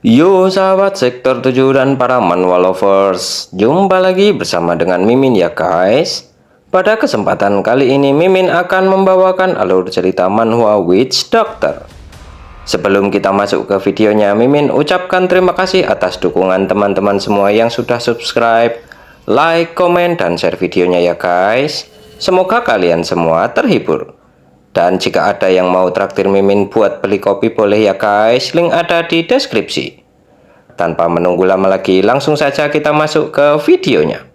Yo sahabat sektor 7 dan para manhwa lovers, jumpa lagi bersama dengan Mimin ya guys. Pada kesempatan kali ini Mimin akan membawakan alur cerita manhwa Witch Doctor. Sebelum kita masuk ke videonya, Mimin ucapkan terima kasih atas dukungan teman-teman semua yang sudah subscribe, like, komen, dan share videonya ya guys. Semoga kalian semua terhibur. Dan jika ada yang mau traktir Mimin buat beli kopi boleh ya guys, link ada di deskripsi. Tanpa menunggu lama lagi, langsung saja kita masuk ke videonya.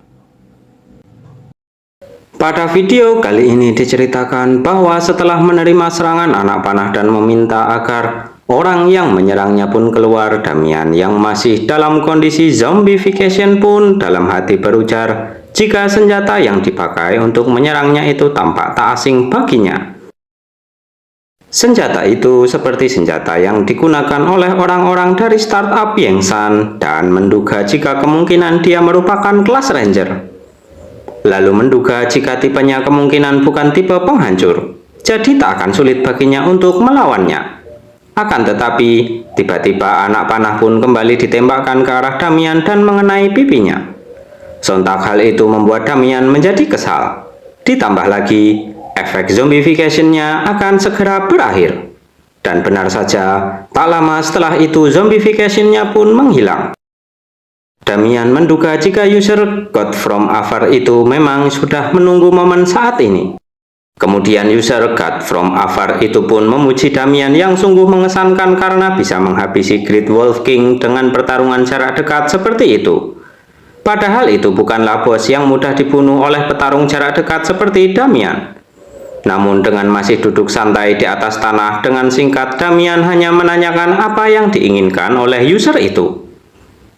Pada video kali ini diceritakan bahwa setelah menerima serangan anak panah dan meminta agar orang yang menyerangnya pun keluar, Damian yang masih dalam kondisi zombification pun dalam hati berujar jika senjata yang dipakai untuk menyerangnya itu tampak tak asing baginya. Senjata itu seperti senjata yang digunakan oleh orang-orang dari startup Yangsan dan menduga jika kemungkinan dia merupakan kelas ranger. Lalu menduga jika tipenya kemungkinan bukan tipe penghancur, jadi tak akan sulit baginya untuk melawannya. Akan tetapi, tiba-tiba anak panah pun kembali ditembakkan ke arah Damian dan mengenai pipinya. Sontak hal itu membuat Damian menjadi kesal. Ditambah lagi, efek zombification-nya akan segera berakhir. Dan benar saja, tak lama setelah itu zombification-nya pun menghilang. Damian menduga jika user God from Afar itu memang sudah menunggu momen saat ini. Kemudian user God from Afar itu pun memuji Damian yang sungguh mengesankan karena bisa menghabisi Great Wolf King dengan pertarungan jarak dekat seperti itu. Padahal itu bukanlah bos yang mudah dibunuh oleh petarung jarak dekat seperti Damian. Namun dengan masih duduk santai di atas tanah, dengan singkat Damian hanya menanyakan apa yang diinginkan oleh user itu.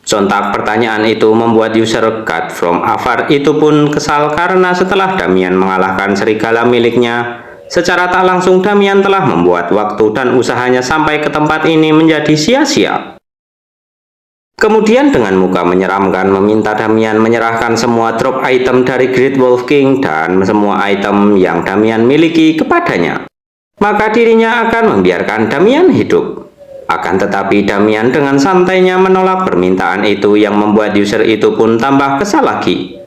Sontak pertanyaan itu membuat user God from Afar itu pun kesal karena setelah Damian mengalahkan serigala miliknya, secara tak langsung Damian telah membuat waktu dan usahanya sampai ke tempat ini menjadi sia-sia. Kemudian dengan muka menyeramkan meminta Damian menyerahkan semua drop item dari Great Wolf King dan semua item yang Damian miliki kepadanya. Maka dirinya akan membiarkan Damian hidup. Akan tetapi Damian dengan santainya menolak permintaan itu yang membuat user itu pun tambah kesal lagi.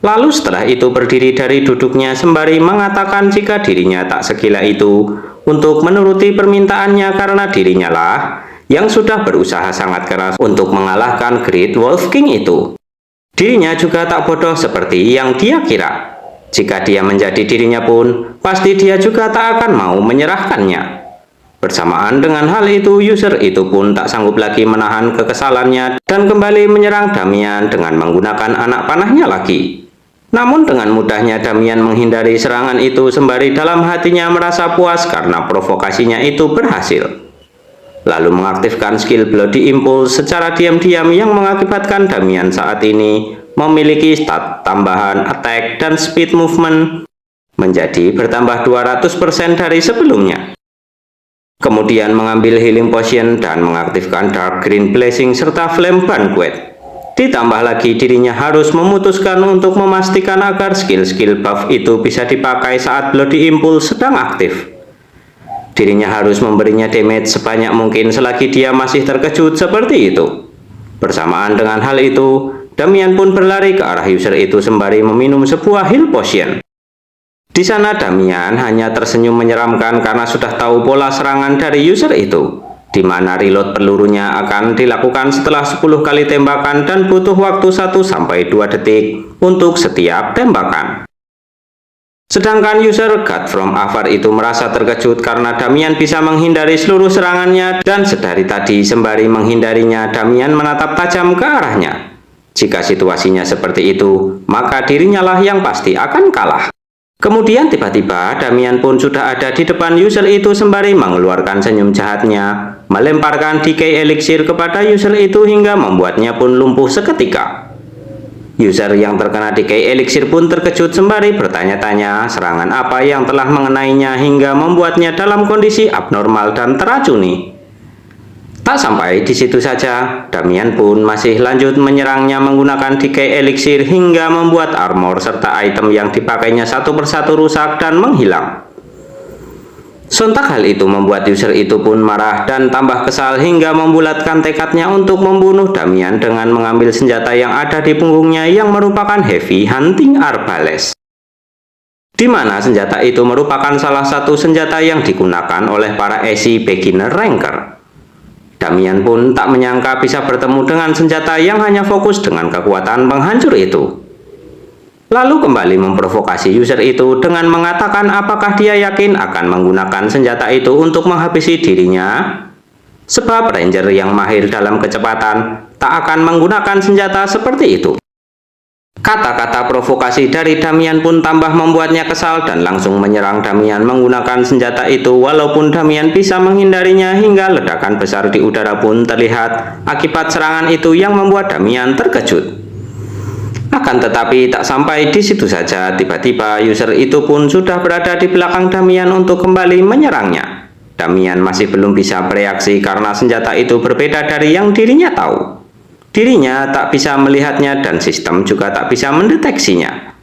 Lalu setelah itu berdiri dari duduknya sembari mengatakan jika dirinya tak segila itu untuk menuruti permintaannya karena dirinya lah yang sudah berusaha sangat keras untuk mengalahkan Great Wolf King itu. Dirinya juga tak bodoh seperti yang dia kira. Jika dia menjadi dirinya pun, pasti dia juga tak akan mau menyerahkannya. Bersamaan dengan hal itu, user itu pun tak sanggup lagi menahan kekesalannya dan kembali menyerang Damian dengan menggunakan anak panahnya lagi. Namun dengan mudahnya Damian menghindari serangan itu sembari dalam hatinya merasa puas karena provokasinya itu berhasil. Lalu mengaktifkan skill Bloody Impulse secara diam-diam yang mengakibatkan Damian saat ini memiliki stat tambahan attack dan speed movement menjadi bertambah 200% dari sebelumnya. Kemudian mengambil healing potion dan mengaktifkan Dark Green Blessing serta Flame Banquet. Ditambah lagi dirinya harus memutuskan untuk memastikan agar skill-skill buff itu bisa dipakai saat Bloody Impulse sedang aktif. Dirinya harus memberinya damage sebanyak mungkin selagi dia masih terkejut seperti itu. Bersamaan dengan hal itu, Damian pun berlari ke arah user itu sembari meminum sebuah heal potion. Di sana Damian hanya tersenyum menyeramkan karena sudah tahu pola serangan dari user itu, di mana reload pelurunya akan dilakukan setelah 10 kali tembakan dan butuh waktu 1-2 detik untuk setiap tembakan. Sedangkan user God from Afar itu merasa terkejut karena Damian bisa menghindari seluruh serangannya dan sedari tadi sembari menghindarinya Damian menatap tajam ke arahnya. Jika situasinya seperti itu, maka dirinya lah yang pasti akan kalah. Kemudian tiba-tiba Damian pun sudah ada di depan user itu sembari mengeluarkan senyum jahatnya, melemparkan decay elixir kepada user itu hingga membuatnya pun lumpuh seketika. User yang terkena decay elixir pun terkejut sembari bertanya-tanya serangan apa yang telah mengenainya hingga membuatnya dalam kondisi abnormal dan teracuni. Tak sampai di situ saja, Damian pun masih lanjut menyerangnya menggunakan decay elixir hingga membuat armor serta item yang dipakainya satu persatu rusak dan menghilang. Sontak hal itu membuat user itu pun marah dan tambah kesal hingga membulatkan tekadnya untuk membunuh Damian dengan mengambil senjata yang ada di punggungnya yang merupakan heavy hunting arbalest. Di mana senjata itu merupakan salah satu senjata yang digunakan oleh para AC beginner ranker. Damian pun tak menyangka bisa bertemu dengan senjata yang hanya fokus dengan kekuatan penghancur itu. Lalu kembali memprovokasi user itu dengan mengatakan apakah dia yakin akan menggunakan senjata itu untuk menghabisi dirinya. Sebab ranger yang mahir dalam kecepatan tak akan menggunakan senjata seperti itu. Kata-kata provokasi dari Damian pun tambah membuatnya kesal dan langsung menyerang Damian menggunakan senjata itu, walaupun Damian bisa menghindarinya hingga ledakan besar di udara pun terlihat akibat serangan itu yang membuat Damian terkejut. Akan tetapi tak sampai di situ saja, tiba-tiba user itu pun sudah berada di belakang Damian untuk kembali menyerangnya. Damian masih belum bisa bereaksi karena senjata itu berbeda dari yang dirinya tahu. Dirinya tak bisa melihatnya dan sistem juga tak bisa mendeteksinya.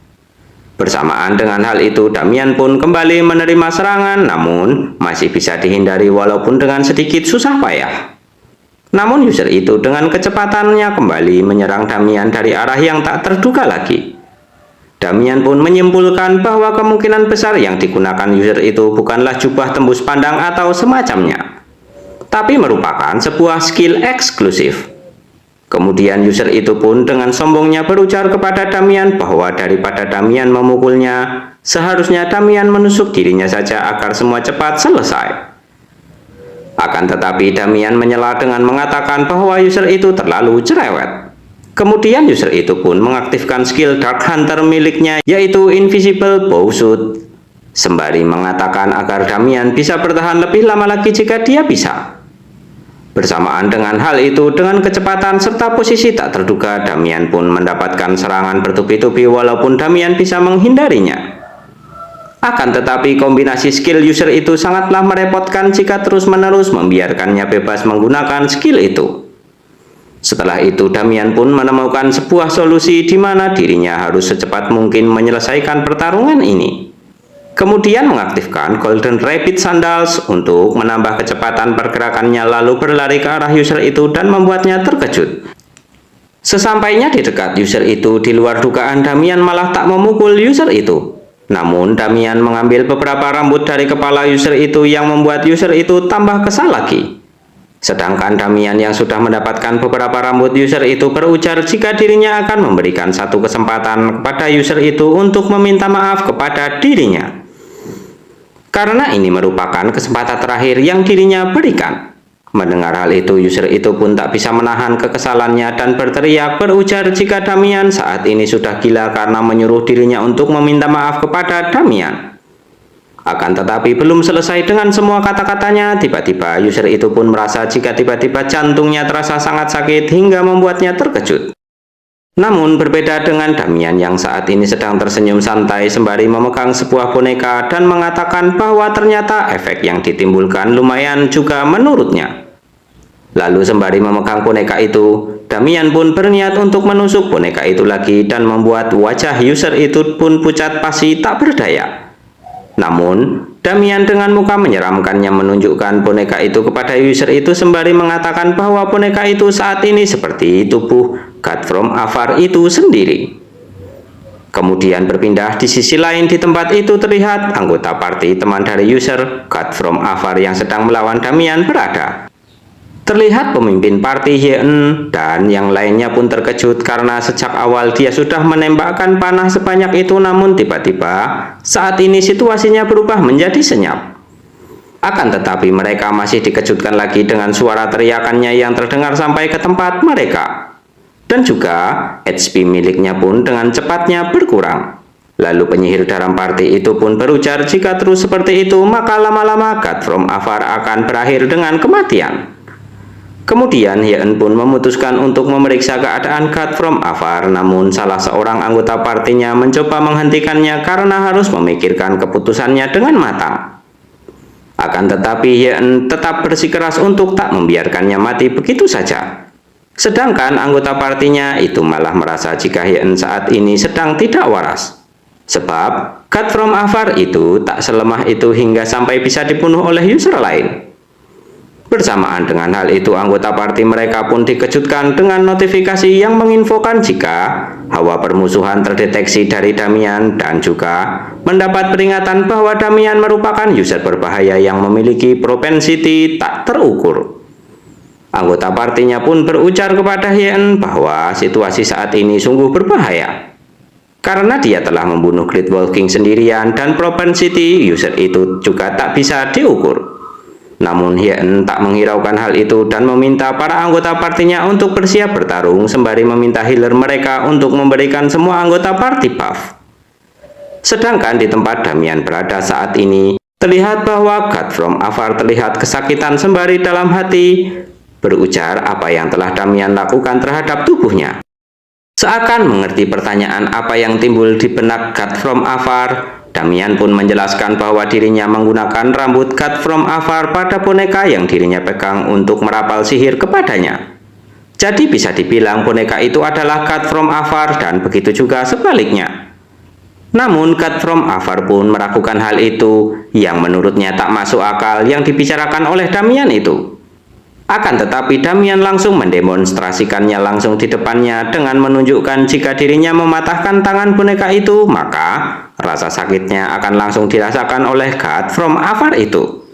Bersamaan dengan hal itu, Damian pun kembali menerima serangan, namun masih bisa dihindari walaupun dengan sedikit susah payah. Namun user itu dengan kecepatannya kembali menyerang Damian dari arah yang tak terduga lagi. Damian pun menyimpulkan bahwa kemungkinan besar yang digunakan user itu bukanlah jubah tembus pandang atau semacamnya, tapi merupakan sebuah skill eksklusif. Kemudian user itu pun dengan sombongnya berujar kepada Damian bahwa daripada Damian memukulnya, seharusnya Damian menusuk dirinya saja agar semua cepat selesai. Akan tetapi Damian menyela dengan mengatakan bahwa user itu terlalu cerewet. Kemudian user itu pun mengaktifkan skill Dark Hunter miliknya, yaitu Invisible Bowsuit, sembari mengatakan agar Damian bisa bertahan lebih lama lagi jika dia bisa. Bersamaan dengan hal itu, dengan kecepatan serta posisi tak terduga, Damian pun mendapatkan serangan bertubi-tubi walaupun Damian bisa menghindarinya. Akan tetapi kombinasi skill user itu sangatlah merepotkan jika terus-menerus membiarkannya bebas menggunakan skill itu. Setelah itu Damian pun menemukan sebuah solusi di mana dirinya harus secepat mungkin menyelesaikan pertarungan ini. Kemudian mengaktifkan Golden Rabbit Sandals untuk menambah kecepatan pergerakannya, lalu berlari ke arah user itu dan membuatnya terkejut. Sesampainya di dekat user itu, di luar dugaan Damian malah tak memukul user itu. Namun Damian mengambil beberapa rambut dari kepala user itu yang membuat user itu tambah kesal lagi. Sedangkan Damian yang sudah mendapatkan beberapa rambut user itu berujar jika dirinya akan memberikan satu kesempatan kepada user itu untuk meminta maaf kepada dirinya. Karena ini merupakan kesempatan terakhir yang dirinya berikan. Mendengar hal itu, user itu pun tak bisa menahan kekesalannya dan berteriak berujar jika Damian saat ini sudah gila karena menyuruh dirinya untuk meminta maaf kepada Damian. Akan tetapi belum selesai dengan semua kata-katanya, tiba-tiba user itu pun merasa jika tiba-tiba jantungnya terasa sangat sakit hingga membuatnya terkejut. Namun berbeda dengan Damian yang saat ini sedang tersenyum santai sembari memegang sebuah boneka dan mengatakan bahwa ternyata efek yang ditimbulkan lumayan juga menurutnya. Lalu sembari memegang boneka itu, Damian pun berniat untuk menusuk boneka itu lagi dan membuat wajah user itu pun pucat pasi tak berdaya. Namun, Damian dengan muka menyeramkannya menunjukkan boneka itu kepada user itu sembari mengatakan bahwa boneka itu saat ini seperti tubuh God from Afar itu sendiri. Kemudian berpindah di sisi lain, di tempat itu terlihat anggota party teman dari user God from Afar yang sedang melawan Damian berada. Terlihat pemimpin party Hien dan yang lainnya pun terkejut karena sejak awal dia sudah menembakkan panah sebanyak itu, namun tiba-tiba saat ini situasinya berubah menjadi senyap. Akan tetapi mereka masih dikejutkan lagi dengan suara teriakannya yang terdengar sampai ke tempat mereka. Dan juga HP miliknya pun dengan cepatnya berkurang. Lalu penyihir dalam party itu pun berujar jika terus seperti itu maka lama-lama God from Afar akan berakhir dengan kematian. Kemudian Hien pun memutuskan untuk memeriksa keadaan God from Afar, namun salah seorang anggota partinya mencoba menghentikannya karena harus memikirkan keputusannya dengan matang. Akan tetapi Hien tetap bersikeras untuk tak membiarkannya mati begitu saja. Sedangkan anggota partinya itu malah merasa jika Hien saat ini sedang tidak waras. Sebab God from Afar itu tak selemah itu hingga sampai bisa dibunuh oleh user lain. Bersamaan dengan hal itu, anggota party mereka pun dikejutkan dengan notifikasi yang menginfokan jika hawa permusuhan terdeteksi dari Damian dan juga mendapat peringatan bahwa Damian merupakan user berbahaya yang memiliki propensity tak terukur. Anggota partinya pun berujar kepada Hien bahwa situasi saat ini sungguh berbahaya karena dia telah membunuh Great Wolf King sendirian dan propensity user itu juga tak bisa diukur. Namun Hien tak menghiraukan hal itu dan meminta para anggota partinya untuk bersiap bertarung sembari meminta healer mereka untuk memberikan semua anggota party buff. Sedangkan di tempat Damian berada saat ini, terlihat bahwa God from Afar terlihat kesakitan sembari dalam hati berujar apa yang telah Damian lakukan terhadap tubuhnya. Seakan mengerti pertanyaan apa yang timbul di benak God from Afar, Damian pun menjelaskan bahwa dirinya menggunakan rambut God from Afar pada boneka yang dirinya pegang untuk merapal sihir kepadanya. Jadi bisa dibilang boneka itu adalah God from Afar dan begitu juga sebaliknya. Namun God from Afar pun meragukan hal itu yang menurutnya tak masuk akal yang dibicarakan oleh Damian itu. Akan tetapi Damian langsung mendemonstrasikannya langsung di depannya dengan menunjukkan jika dirinya mematahkan tangan boneka itu, maka rasa sakitnya akan langsung dirasakan oleh God from Afar itu.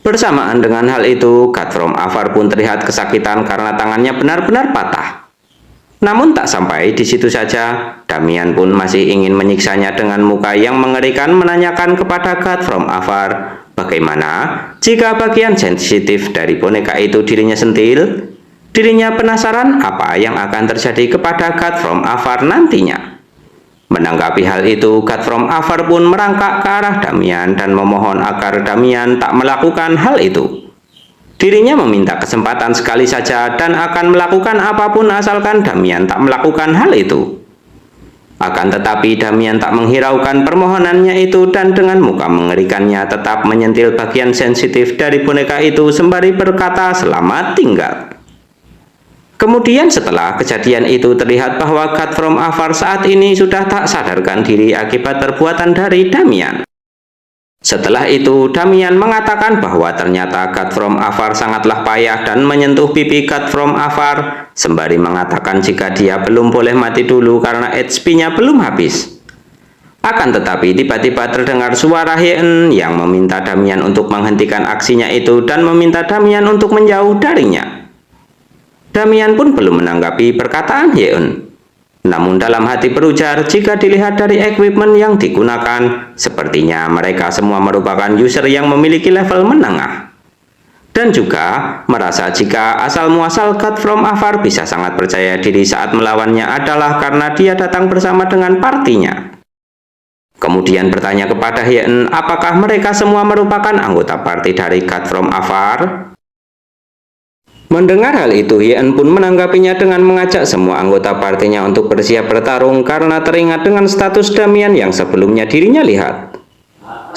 Bersamaan dengan hal itu, God from Afar pun terlihat kesakitan karena tangannya benar-benar patah. Namun tak sampai di situ saja, Damian pun masih ingin menyiksanya dengan muka yang mengerikan menanyakan kepada God from Afar, bagaimana jika bagian sensitif dari boneka itu dirinya sentil? Dirinya penasaran apa yang akan terjadi kepada God from Afar nantinya. Menanggapi hal itu, God from Afar pun merangkak ke arah Damian dan memohon agar Damian tak melakukan hal itu. Dirinya meminta kesempatan sekali saja dan akan melakukan apapun asalkan Damian tak melakukan hal itu. Akan tetapi Damian tak menghiraukan permohonannya itu dan dengan muka mengerikannya tetap menyentil bagian sensitif dari boneka itu sembari berkata selamat tinggal. Kemudian setelah kejadian itu terlihat bahwa God from Afar saat ini sudah tak sadarkan diri akibat perbuatan dari Damian. Setelah itu Damian mengatakan bahwa ternyata God from Afar sangatlah payah dan menyentuh pipi God from Afar sembari mengatakan jika dia belum boleh mati dulu karena HP-nya belum habis. Akan tetapi tiba-tiba terdengar suara Hien yang meminta Damian untuk menghentikan aksinya itu dan meminta Damian untuk menjauh darinya. Damian pun belum menanggapi perkataan Hien. Namun dalam hati berujar jika dilihat dari equipment yang digunakan, sepertinya mereka semua merupakan user yang memiliki level menengah. Dan juga merasa jika asal-muasal God from Afar bisa sangat percaya diri saat melawannya adalah karena dia datang bersama dengan partinya. Kemudian bertanya kepada Hien apakah mereka semua merupakan anggota party dari God from Afar. Mendengar hal itu, Hien pun menanggapinya dengan mengajak semua anggota partinya untuk bersiap bertarung karena teringat dengan status Damian yang sebelumnya dirinya lihat.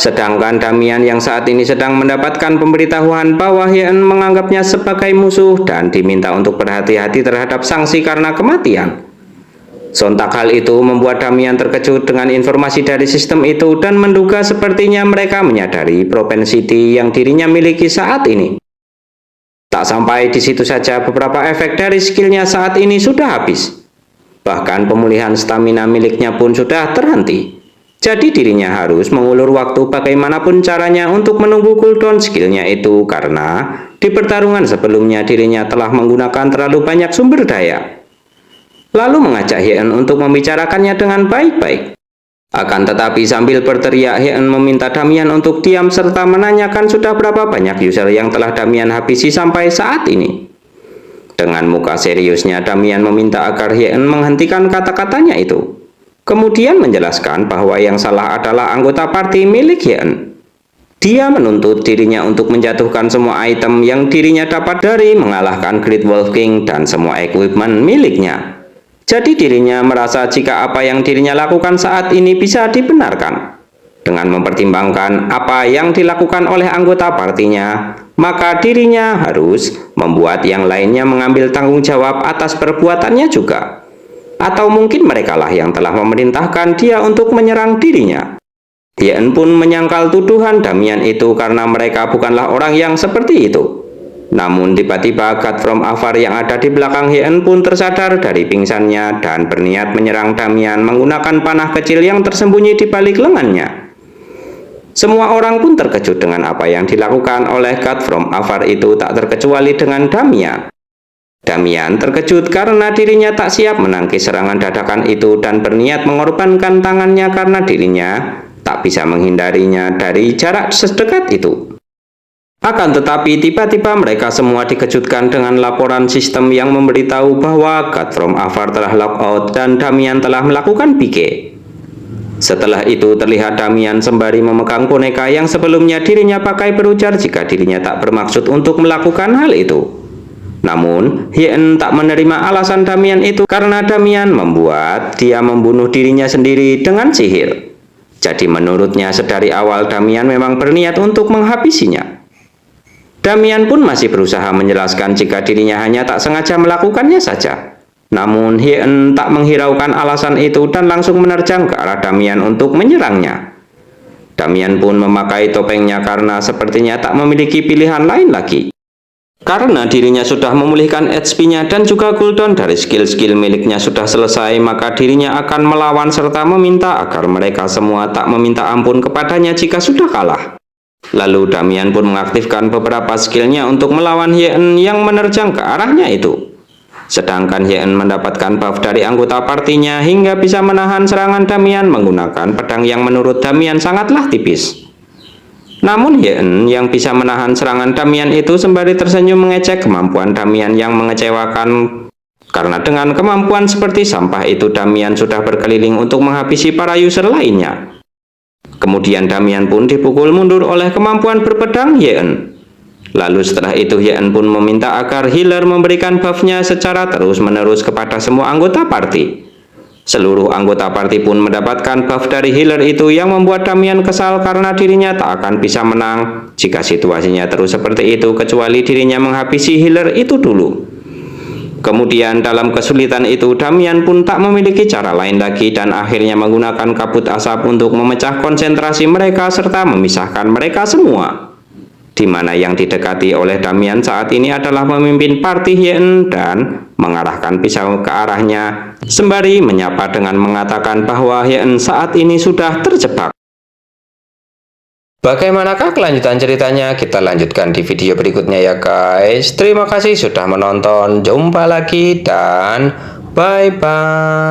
Sedangkan Damian yang saat ini sedang mendapatkan pemberitahuan bahwa Hien menganggapnya sebagai musuh dan diminta untuk berhati-hati terhadap sanksi karena kematian. Sontak hal itu membuat Damian terkejut dengan informasi dari sistem itu dan menduga sepertinya mereka menyadari propensity yang dirinya miliki saat ini. Tak sampai di situ saja, beberapa efek dari skillnya saat ini sudah habis. Bahkan pemulihan stamina miliknya pun sudah terhenti. Jadi dirinya harus mengulur waktu bagaimanapun caranya untuk menunggu cooldown skillnya itu karena di pertarungan sebelumnya dirinya telah menggunakan terlalu banyak sumber daya. Lalu mengajak Hien untuk membicarakannya dengan baik-baik. Akan tetapi sambil berteriak, Hien meminta Damian untuk diam serta menanyakan sudah berapa banyak user yang telah Damian habisi sampai saat ini. Dengan muka seriusnya Damian meminta agar Hien menghentikan kata-katanya itu. Kemudian menjelaskan bahwa yang salah adalah anggota party milik Hien. Dia menuntut dirinya untuk menjatuhkan semua item yang dirinya dapat dari mengalahkan Great Wolf King dan semua equipment miliknya. Jadi dirinya merasa jika apa yang dirinya lakukan saat ini bisa dibenarkan. Dengan mempertimbangkan apa yang dilakukan oleh anggota partinya, maka dirinya harus membuat yang lainnya mengambil tanggung jawab atas perbuatannya juga. Atau mungkin merekalah yang telah memerintahkan dia untuk menyerang dirinya. Hien pun menyangkal tuduhan Damian itu karena mereka bukanlah orang yang seperti itu. Namun tiba-tiba God from Afar yang ada di belakang Hien pun tersadar dari pingsannya dan berniat menyerang Damian menggunakan panah kecil yang tersembunyi di balik lengannya. Semua orang pun terkejut dengan apa yang dilakukan oleh God from Afar itu, tak terkecuali dengan Damian. Damian terkejut karena dirinya tak siap menangkis serangan dadakan itu dan berniat mengorbankan tangannya karena dirinya tak bisa menghindarinya dari jarak sedekat itu. Akan tetapi tiba-tiba mereka semua dikejutkan dengan laporan sistem yang memberitahu bahwa God from Afar telah logout dan Damian telah melakukan PK. Setelah itu terlihat Damian sembari memegang boneka yang sebelumnya dirinya pakai berujar jika dirinya tak bermaksud untuk melakukan hal itu. Namun, Hien tak menerima alasan Damian itu karena Damian membuat dia membunuh dirinya sendiri dengan sihir. Jadi menurutnya sedari awal Damian memang berniat untuk menghabisinya. Damian pun masih berusaha menjelaskan jika dirinya hanya tak sengaja melakukannya saja. Namun Hien tak menghiraukan alasan itu dan langsung menerjang ke arah Damian untuk menyerangnya. Damian pun memakai topengnya karena sepertinya tak memiliki pilihan lain lagi. Karena dirinya sudah memulihkan HP-nya dan juga cooldown dari skill-skill miliknya sudah selesai, maka dirinya akan melawan serta meminta agar mereka semua tak meminta ampun kepadanya jika sudah kalah. Lalu Damian pun mengaktifkan beberapa skillnya untuk melawan Hien yang menerjang ke arahnya itu. Sedangkan Hien mendapatkan buff dari anggota partinya hingga bisa menahan serangan Damian menggunakan pedang yang menurut Damian sangatlah tipis. Namun Hien yang bisa menahan serangan Damian itu sembari tersenyum mengecek kemampuan Damian yang mengecewakan, karena dengan kemampuan seperti sampah itu Damian sudah berkeliling untuk menghabisi para user lainnya. Kemudian Damian pun dipukul mundur oleh kemampuan berpedang Hien. Lalu setelah itu Hien pun meminta agar healer memberikan buffnya secara terus-menerus kepada semua anggota party. Seluruh anggota party pun mendapatkan buff dari healer itu yang membuat Damian kesal karena dirinya tak akan bisa menang jika situasinya terus seperti itu kecuali dirinya menghabisi healer itu dulu. Kemudian dalam kesulitan itu Damian pun tak memiliki cara lain lagi dan akhirnya menggunakan kabut asap untuk memecah konsentrasi mereka serta memisahkan mereka semua. Di mana yang didekati oleh Damian saat ini adalah pemimpin party Hien dan mengarahkan pisau ke arahnya sembari menyapa dengan mengatakan bahwa Hien saat ini sudah terjebak. Bagaimanakah kelanjutan ceritanya? Kita lanjutkan di video berikutnya ya guys. Terima kasih sudah menonton. Jumpa lagi dan bye-bye.